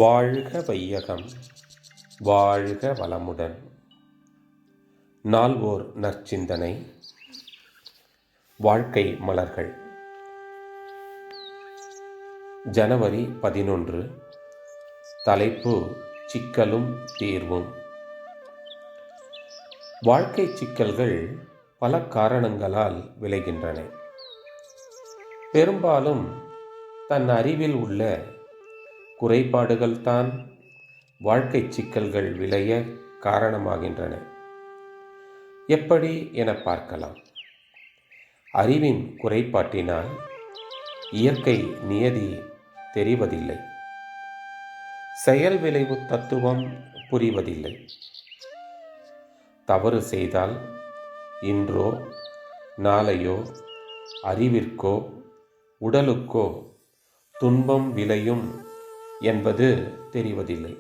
வாழ்க வையகம், வாழ்க வளமுடன். நால்வோர் நற்சிந்தனை. வாழ்க்கை மலர்கள். ஜனவரி 11. தலைப்பு: சிக்கலும் தீர்வும். வாழ்க்கை சிக்கல்கள் பல காரணங்களால் விளைகின்றன. பெரும்பாலும் தன் அறிவில் உள்ள குறைபாடுகள்தான் வாழ்க்கை சிக்கல்கள் விளைய காரணமாகின்றன. எப்படி என பார்க்கலாம். அறிவின் குறைபாட்டினால் இயற்கை நியதி தெரிவதில்லை. செயல் விளைவு தத்துவம் புரிவதில்லை. தவறு செய்தால் இன்றோ நாளையோ அறிவிற்கோ உடலுக்கோ துன்பம் விளையும் என்பது தெரிவதில்லை.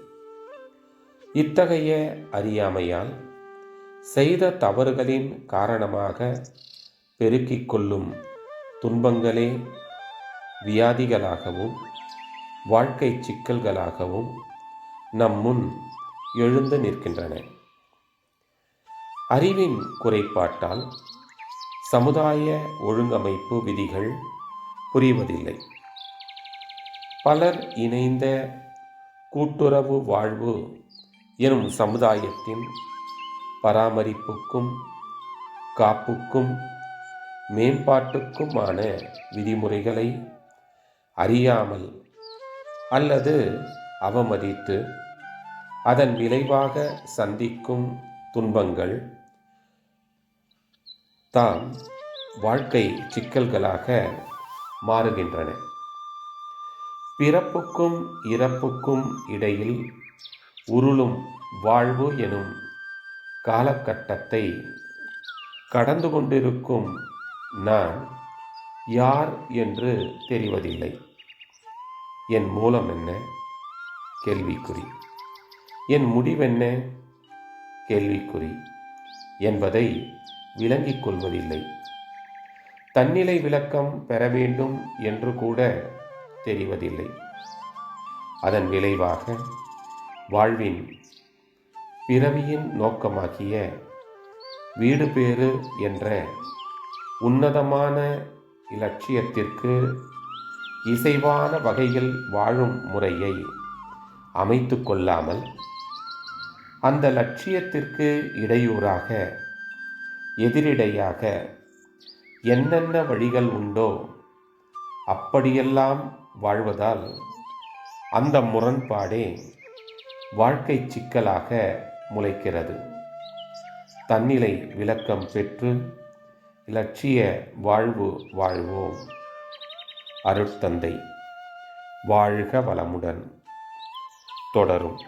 இத்தகைய அறியாமையால் செய்த தவறுகளின் காரணமாக பெருக்கிக் கொள்ளும் துன்பங்களே வியாதிகளாகவும் வாழ்க்கை சிக்கல்களாகவும் நம் முன் எழுந்து நிற்கின்றன. அறிவின் குறைபாட்டால் சமுதாய ஒழுங்கமைப்பு விதிகள் புரிவதில்லை. பலர் இணைந்த கூட்டுறவு வாழ்வு எனும் சமுதாயத்தின் பராமரிப்புக்கும் காப்புக்கும் மேம்பாட்டுக்குமான விதிமுறைகளை அறியாமல் அல்லது அவமதித்து அதன் விளைவாக சந்திக்கும் துன்பங்கள் தாம் வாழ்க்கை சிக்கல்களாக மாறுகின்றன. பிறப்புக்கும் இறப்புக்கும் இடையில் உருளும் வாழ்வு எனும் காலகட்டத்தை கடந்து கொண்டிருக்கும் நான் யார் என்று தெரிவதில்லை. என் மூலம் என்ன? கேள்விக்குறி. என் முடிவென்ன? கேள்விக்குறி என்பதை விளங்கிக் கொள்வதில்லை. தன்னிலை விளக்கம் பெற வேண்டும் என்று கூட தெரிவதில்லை. அதன் விளைவாக வாழ்வின் பிறவியின் நோக்கமாகிய வீடு பேறு என்ற உன்னதமான இலட்சியத்திற்கு இசைவான வகையில் வாழும் முறையை அமைத்து கொள்ளாமல் அந்த லட்சியத்திற்கு இடையூறாக எதிரிடையாக என்னென்ன வழிகள் உண்டோ அப்படியெல்லாம் வாழ்வதால் அந்த முரண்பாடே வாழ்க்கை சிக்கலாக முளைக்கிறது. தன்னிலை விளக்கம் பெற்று இலட்சிய வாழ்வு வாழ்வோம். அருட்தந்தை. வாழ்க வளமுடன். தொடரும்.